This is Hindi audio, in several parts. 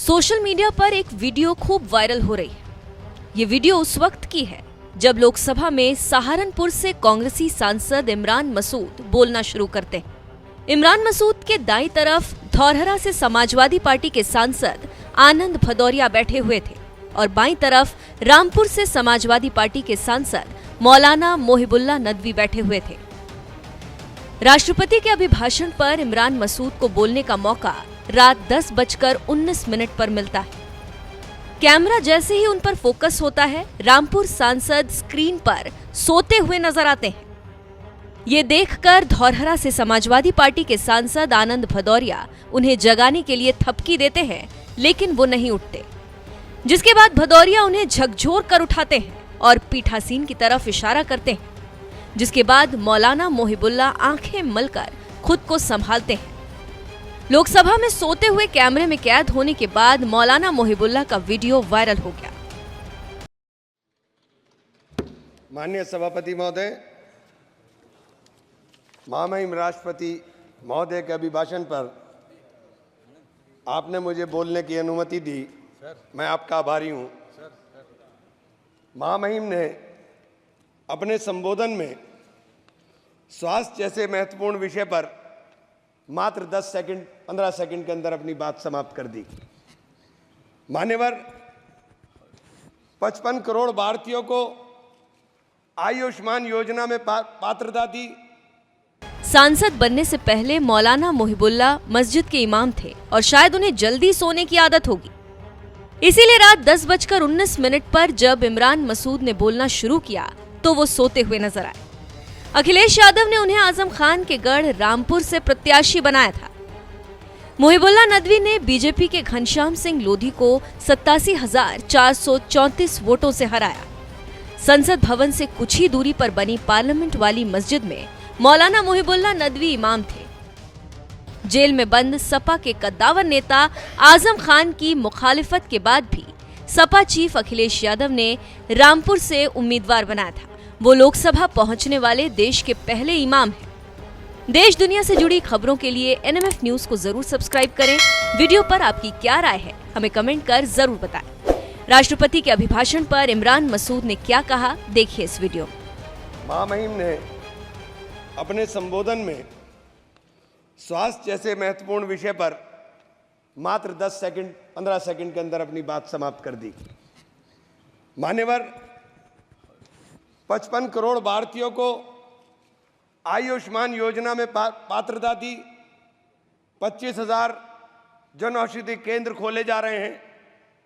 सोशल मीडिया पर एक वीडियो खूब वायरल हो रही है। ये वीडियो उस वक्त की है जब लोकसभा में सहारनपुर से कांग्रेसी सांसद इमरान मसूद बोलना शुरू करते हैं। इमरान मसूद के दाईं तरफ धौरहरा से समाजवादी पार्टी के सांसद आनंद भदौरिया बैठे हुए थे और बाईं तरफ रामपुर से समाजवादी पार्टी के सांसद मौलाना मोहिबुल्लाह नदवी बैठे हुए थे। राष्ट्रपति के अभिभाषण पर इमरान मसूद को बोलने का मौका रात 10:19 पर मिलता है। कैमरा जैसे ही उन पर फोकस होता है, रामपुर सांसद स्क्रीन पर सोते हुए नजर आते हैं। ये देखकर धौरहरा से समाजवादी पार्टी के सांसद आनंद भदौरिया उन्हें जगाने के लिए थपकी देते हैं, लेकिन वो नहीं उठते। जिसके बाद भदौरिया उन्हें झकझोर कर उठाते हैं और पीठासीन की तरफ इशारा करते हैं। जिसके बाद मौलाना मोहिबुल्लाह आंखें मलकर खुद को संभालते हैं। लोकसभा में सोते हुए कैमरे में कैद होने के बाद मौलाना मोहिबुल्लाह का वीडियो वायरल हो गया। माननीय सभापति महोदय, महामहिम राष्ट्रपति महोदय के अभिभाषण पर आपने मुझे बोलने की अनुमति दी, मैं आपका आभारी हूं। महामहिम ने अपने संबोधन में स्वास्थ्य जैसे महत्वपूर्ण विषय पर मात्र 15 सेकंड के अंदर अपनी बात समाप्त कर दी। मान्यवर, 55 करोड़ भारतीयों को आयुष्मान योजना में पात्रता दी। सांसद बनने से पहले मौलाना मोहिबुल्लाह मस्जिद के इमाम थे और शायद उन्हें जल्दी सोने की आदत होगी। इसीलिए रात 10:19 पर जब इमरान मसूद ने बोलना शुरू किया तो वो सोते हुए नजर आए। अखिलेश यादव ने उन्हें आजम खान के गढ़ रामपुर से प्रत्याशी बनाया था। मोहिबुल्लाह नदवी ने बीजेपी के घनश्याम सिंह लोधी को 87,434 वोटों से हराया। संसद भवन से कुछ ही दूरी पर बनी पार्लियामेंट वाली मस्जिद में मौलाना मोहिबुल्लाह नदवी इमाम थे। जेल में बंद सपा के कद्दावर नेता आजम खान की मुखालिफत के बाद भी सपा चीफ अखिलेश यादव ने रामपुर से उम्मीदवार बनाया था। वो लोकसभा पहुंचने वाले देश के पहले इमाम हैं। देश दुनिया से जुड़ी खबरों के लिए NMF न्यूज को जरूर सब्सक्राइब करें। वीडियो पर आपकी क्या राय है, हमें कमेंट कर जरूर बताएं। राष्ट्रपति के अभिभाषण पर इमरान मसूद ने क्या कहा, देखिए इस वीडियो में। महामहिम ने अपने संबोधन में स्वास्थ्य जैसे महत्वपूर्ण विषय पर मात्र 15 सेकंड के अंदर अपनी बात समाप्त कर दी। मान्यवर, 55 करोड़ भारतीयों को आयुष्मान योजना में पात्रता दी। 25,000 जन औषधि केंद्र खोले जा रहे हैं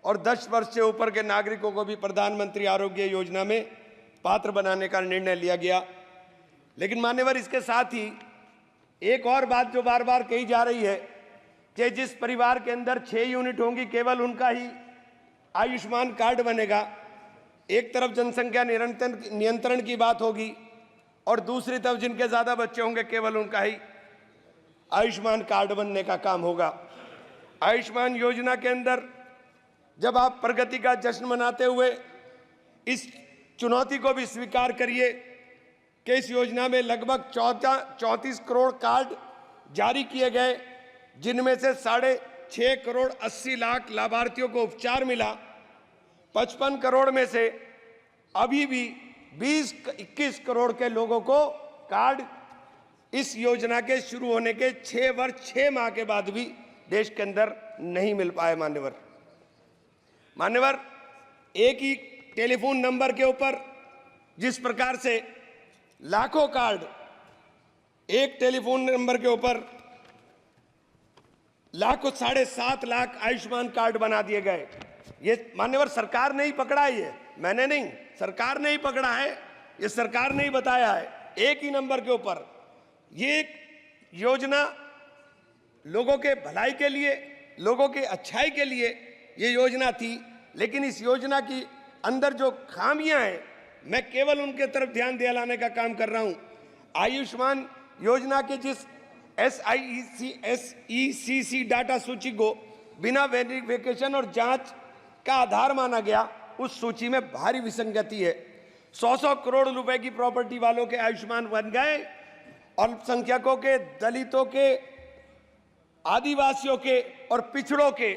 और 10 वर्ष से ऊपर के नागरिकों को भी प्रधानमंत्री आरोग्य योजना में पात्र बनाने का निर्णय लिया गया। लेकिन मान्यवर, इसके साथ ही एक और बात जो बार बार कही जा रही है कि जिस परिवार के अंदर 6 यूनिट होंगी केवल उनका ही आयुष्मान कार्ड बनेगा। एक तरफ जनसंख्या नियंत्रण की बात होगी और दूसरी तरफ जिनके ज्यादा बच्चे होंगे केवल उनका ही आयुष्मान कार्ड बनने का काम होगा। आयुष्मान योजना के अंदर जब आप प्रगति का जश्न मनाते हुए इस चुनौती को भी स्वीकार करिए कि इस योजना में लगभग 34 करोड़ कार्ड जारी किए गए, जिनमें से 6.5 करोड़ 80 लाख लाभार्थियों को उपचार मिला। 55 करोड़ में से अभी भी 21 करोड़ के लोगों को कार्ड इस योजना के शुरू होने के 6 वर्ष 6 माह के बाद भी देश के अंदर नहीं मिल पाए। मान्यवर, एक ही टेलीफोन नंबर के ऊपर जिस प्रकार से लाखों कार्ड एक टेलीफोन नंबर के ऊपर लाखों 7.5 लाख आयुष्मान कार्ड बना दिए गए। ये मान्यवर सरकार ने ही पकड़ा है, ये मैंने नहीं, सरकार ने ही पकड़ा है, ये सरकार ने ही बताया है। एक ही नंबर के ऊपर ये एक योजना लोगों के भलाई के लिए, लोगों के अच्छाई के लिए ये योजना थी। लेकिन इस योजना की अंदर जो खामियां हैं, मैं केवल उनके तरफ ध्यान दिलाने का काम कर रहा हूं। आयुष्मान योजना के जिस SECC डाटा सूची को बिना वेरिफिकेशन और जांच का आधार माना गया, उस सूची में भारी विसंगति है। 100 करोड़ रुपए की प्रॉपर्टी वालों के आयुष्मान बन गए, अल्पसंख्यकों के, दलितों के, आदिवासियों के और पिछड़ों के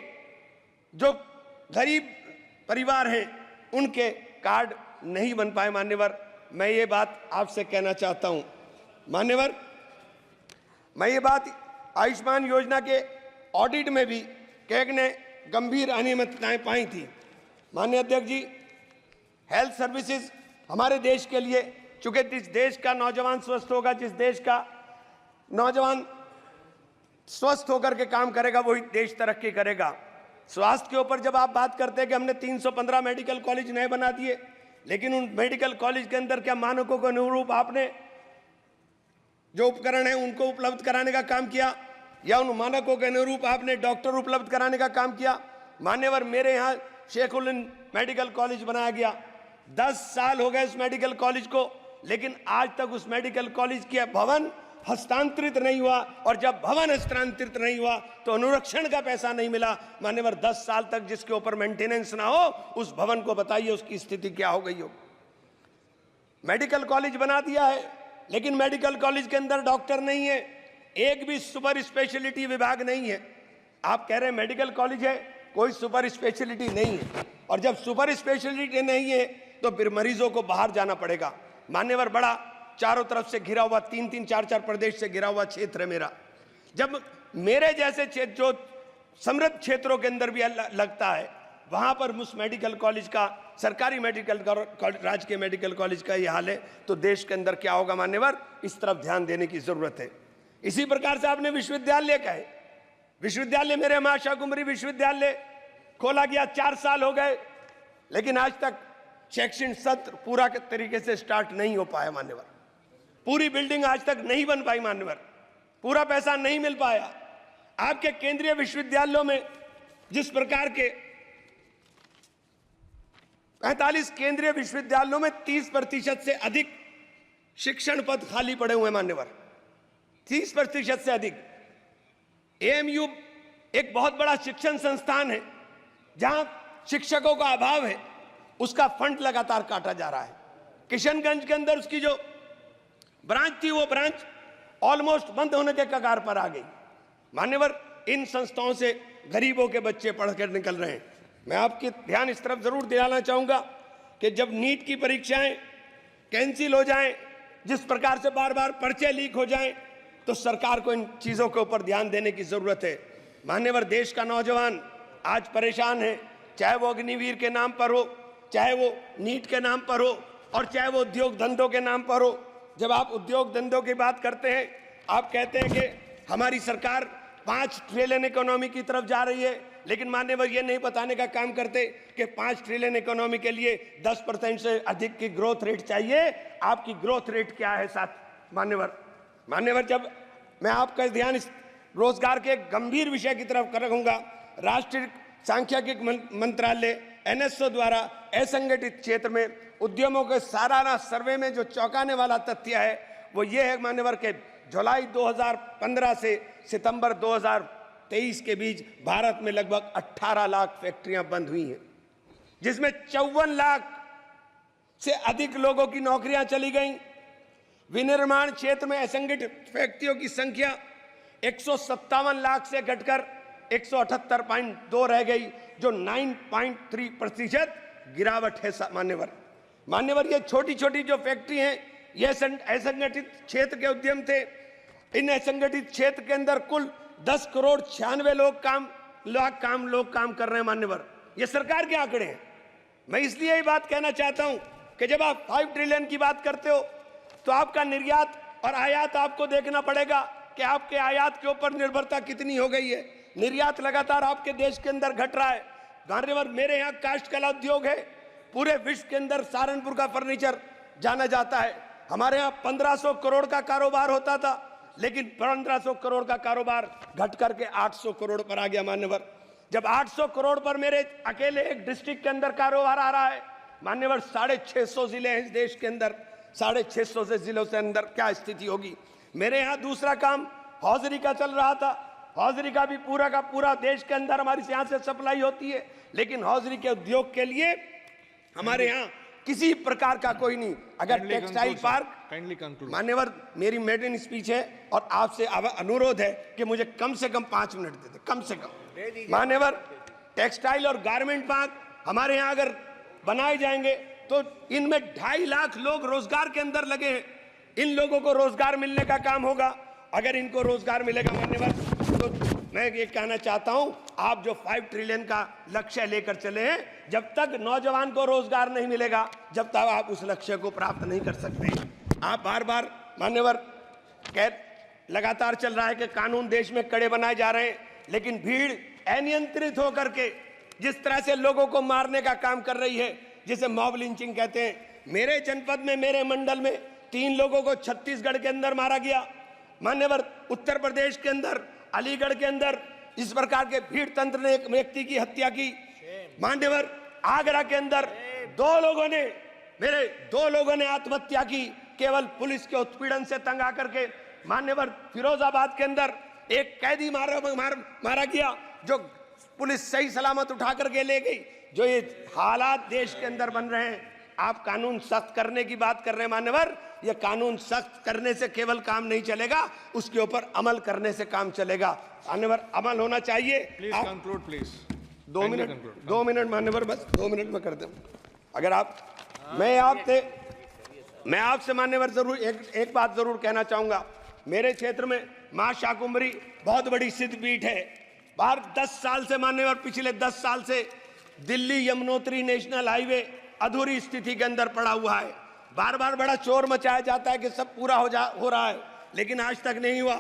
जो गरीब परिवार हैं उनके कार्ड नहीं बन पाए। मान्यवर, मैं ये बात आपसे कहना चाहता हूं। मान्यवर, मैं ये बात आयुष्मान योजना के ऑडिट में भी कैग ने गंभीर अनियमितताएं पाई थी। माननीय अध्यक्ष जी, हेल्थ सर्विसेज हमारे देश के लिए, चूंकि जिस देश का नौजवान स्वस्थ होगा, जिस देश का नौजवान स्वस्थ होकर के काम करेगा, वही देश तरक्की करेगा। स्वास्थ्य के ऊपर जब आप बात करते हैं कि हमने 315 मेडिकल कॉलेज नए बना दिए, लेकिन उन मेडिकल कॉलेज के अंदर क्या मानकों के अनुरूप आपने जो उपकरण है उनको उपलब्ध कराने का काम किया, या उन मानकों के अनुरूप आपने डॉक्टर उपलब्ध कराने का काम किया? मान्यवर, मेरे यहाँ शेखुल मेडिकल कॉलेज बनाया गया, 10 साल हो गए उस मेडिकल कॉलेज को, लेकिन आज तक उस मेडिकल कॉलेज के भवन हस्तांतरित नहीं हुआ, और जब भवन हस्तांतरित नहीं हुआ तो अनुरक्षण का पैसा नहीं मिला। मान्यवर, 10 साल तक जिसके ऊपर मेंटेनेंस ना हो, उस भवन को बताइए उसकी स्थिति क्या हो गई हो। मेडिकल कॉलेज बना दिया है, लेकिन मेडिकल कॉलेज के अंदर डॉक्टर नहीं है, एक भी सुपर स्पेशलिटी विभाग नहीं है। आप कह रहे हैं मेडिकल कॉलेज है, कोई सुपर स्पेशलिटी नहीं है, और जब सुपर स्पेशलिटी नहीं है तो फिर मरीजों को बाहर जाना पड़ेगा। मान्यवर, बड़ा चारों तरफ से घिरा हुआ, 3-3, 4-4 प्रदेश से घिरा हुआ क्षेत्र है मेरा। जब मेरे जैसे क्षेत्र जो समृद्ध क्षेत्रों के अंदर भी लगता है, वहां पर उस मेडिकल कॉलेज का, सरकारी मेडिकल राजकीय मेडिकल कॉलेज का ये हाल है, तो देश के अंदर क्या होगा? मान्यवर, इस तरफ ध्यान देने की जरूरत है। इसी प्रकार से आपने विश्वविद्यालय का है, विश्वविद्यालय मेरे माशा कुमरी विश्वविद्यालय खोला गया, 4 साल हो गए, लेकिन आज तक शैक्षणिक सत्र पूरा के तरीके से स्टार्ट नहीं हो पाया। मान्यवर, पूरी बिल्डिंग आज तक नहीं बन पाई। मान्यवर, पूरा पैसा नहीं मिल पाया। आपके केंद्रीय विश्वविद्यालयों में जिस प्रकार के 45 केंद्रीय विश्वविद्यालयों में 30% से अधिक शिक्षण पद खाली पड़े हुए हैं। मान्यवर, 30% से अधिक। एएमयू एक बहुत बड़ा शिक्षण संस्थान है, जहां शिक्षकों का अभाव है, उसका फंड लगातार काटा जा रहा है। किशनगंज के अंदर उसकी जो ब्रांच थी, वो ब्रांच ऑलमोस्ट बंद होने के कगार पर आ गई। मान्यवर, इन संस्थाओं से गरीबों के बच्चे पढ़कर निकल रहे हैं। मैं आपके ध्यान इस तरफ जरूर दिलाना चाहूंगा कि जब नीट की परीक्षाएं कैंसिल हो जाएं, जिस प्रकार से बार बार पर्चे लीक हो जाएं, तो सरकार को इन चीजों के ऊपर ध्यान देने की जरूरत है। मान्यवर, देश का नौजवान आज परेशान है, चाहे वो अग्निवीर के नाम पर हो, चाहे वो नीट के नाम पर हो, और चाहे वो उद्योग धंधों के नाम पर हो। जब आप उद्योग धंधों की बात करते हैं, आप कहते हैं कि हमारी सरकार 5 ट्रिलियन इकोनॉमी की तरफ जा रही है, लेकिन मान्यवर ये नहीं बताने का काम करते कि 5 ट्रिलियन इकोनॉमी के लिए 10% से अधिक की ग्रोथ रेट चाहिए। आपकी ग्रोथ रेट क्या है साथ? मान्यवर, जब मैं आपका ध्यान इस रोजगार के एक गंभीर विषय की तरफ रखूंगा, राष्ट्रीय सांख्यिकी मंत्रालय एनएसओ द्वारा असंगठित क्षेत्र में उद्यमों के सालाना सर्वे में जो चौंकाने वाला तथ्य है, वो ये है मान्यवर के जुलाई 2015 से सितंबर 2023 के बीच भारत में लगभग 18 लाख फैक्ट्रियां बंद हुई हैं, जिसमें 54 लाख से अधिक लोगों की नौकरियां चली गईं। विनिर्माण क्षेत्र में असंगठित फैक्ट्रियों की संख्या 157 लाख से घटकर 178.2 रह गई, जो 9.3% गिरावट है। मान्यवर, ये छोटी छोटी जो फैक्ट्री हैं, ये असंगठित क्षेत्र के उद्यम थे। इन असंगठित क्षेत्र के अंदर कुल 10,96,00,000 लोग काम कर रहे हैं। मान्यवर, ये सरकार के आंकड़े हैं। मैं इसलिए ये बात कहना चाहता हूं कि जब आप 5 ट्रिलियन की बात करते हो, तो आपका निर्यात और आयात आपको देखना पड़ेगा कि आपके आयात के ऊपर निर्भरता कितनी हो गई है। निर्यात लगातार आपके देश के अंदर घट रहा है। मान्यवर, मेरे यहाँ काष्ठ कला उद्योग है, पूरे विश्व के अंदर सहारनपुर का फर्नीचर जाना जाता है। हमारे यहाँ 1500 करोड़ का कारोबार होता था, लेकिन 1500 करोड़ का कारोबार घट करके 800 करोड़ पर आ गया। मान्यवर, जब 800 करोड़ पर मेरे अकेले एक डिस्ट्रिक्ट के अंदर कारोबार आ रहा है, मान्यवर 650 जिले हैं इस देश के अंदर, 650 से जिलों से अंदर क्या स्थिति होगी। मेरे यहाँ दूसरा काम हौजरी का चल रहा था। हौजरी का भी पूरा का पूरा देश के अंदर हमारी यहाँ से सप्लाई होती है, लेकिन हौजरी के उद्योग के लिए हमारे यहाँ किसी प्रकार का कोई नहीं। अगर टेक्सटाइल पार्क, मान्यवर मेरी मेडन स्पीच है और आपसे अनुरोध है कि मुझे कम से कम 5 मिनट दे दे, कम से कम। मान्यवर, टेक्सटाइल और गारमेंट पार्क हमारे यहाँ अगर बनाए जाएंगे तो इनमें 2.5 लाख लोग रोजगार के अंदर लगे हैं। इन लोगों को रोजगार मिलने का काम होगा। अगर इनको रोजगार मिलेगा मान्यवर, तो मैं ये कहना चाहता हूं, आप जो 5 ट्रिलियन का लक्ष्य लेकर चले हैं, जब तक नौजवान को रोजगार नहीं मिलेगा, जब तक आप उस लक्ष्य को प्राप्त नहीं कर सकते। आप बार बार मान्यवर लगातार चल रहा है कि कानून देश में कड़े बनाए जा रहे हैं, लेकिन भीड़ अनियंत्रित होकर के जिस तरह से लोगों को मारने का काम कर रही है, जिसे मॉब लिंचिंग कहते हैं। मेरे जनपद में, मेरे मंडल में 3 लोगों को छत्तीसगढ़ के अंदर मारा गया। मान्यवर उत्तर प्रदेश के अंदर, अलीगढ़ के अंदर इस प्रकार के भीड़ तंत्र ने एक व्यक्ति की हत्या की। मान्यवर आगरा के अंदर 2 लोगों ने आत्महत्या की, केवल पुलिस के उत्पीड़न से तंग आकर के। मान्यवर फिरोजाबाद के अंदर एक कैदी मारा गया, जो पुलिस सही सलामत उठा करके ले गई। जो ये हालात देश के अंदर बन रहे हैं, आप कानून सख्त करने की बात कर रहे हैं मान्यवर, ये कानून सख्त करने से केवल काम नहीं चलेगा, उसके ऊपर अमल करने से काम चलेगा। मान्यवर अमल होना चाहिए। Please conclude please. 2 मिनट मान्यवर, बस 2 मिनट में कर दूं। अगर आप मैं आपसे मान्यवर जरूर एक बात जरूर कहना चाहूंगा। मेरे क्षेत्र में मां शाकुंभरी बहुत बड़ी सिद्धपीठ है। बाहर 10 साल से मान्यवर, पिछले 10 साल से दिल्ली यमुनोत्री नेशनल हाईवे अधूरी स्थिति के अंदर पड़ा हुआ है। बार बार बड़ा शोर मचाया जाता है कि सब पूरा हो रहा है, लेकिन आज तक नहीं हुआ।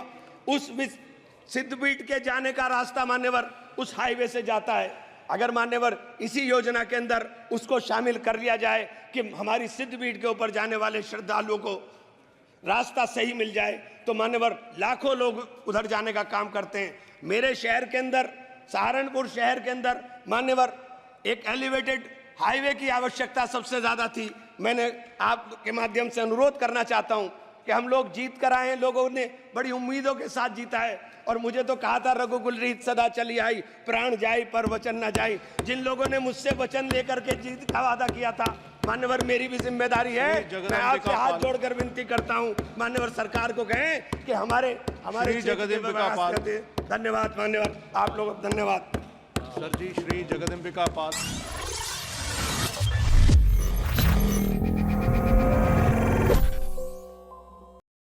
उस सिद्धपीठ के जाने का रास्ता मान्यवर उस हाईवे से जाता है। अगर मान्यवर इसी योजना के अंदर उसको शामिल कर लिया जाए कि हमारी सिद्धपीठ के ऊपर जाने वाले श्रद्धालुओं को रास्ता सही मिल जाए, तो मान्यवर लाखों लोग उधर जाने का काम करते हैं। मेरे शहर के अंदर, सहारनपुर शहर के अंदर मान्यवर एक एलिवेटेड हाईवे की आवश्यकता सबसे ज्यादा थी। मैंने आपके माध्यम से अनुरोध करना चाहता हूं कि हम लोग जीत कर आए हैं, लोगों ने बड़ी उम्मीदों के साथ जीता है। और मुझे तो कहा था रघुकुल रीत सदा चली आई, प्राण जाई पर वचन न जाई। जिन लोगों ने मुझसे वचन लेकर के जीत का वादा किया था मान्यवर, मेरी भी जिम्मेदारी है। मैं आपसे हाथ जोड़कर विनती करता हूं मान्यवर, सरकार को कहें कि हमारे धन्यवाद मान्यवर, आप लोग धन्यवाद। सर जी, श्री जगदम्बिका पाल।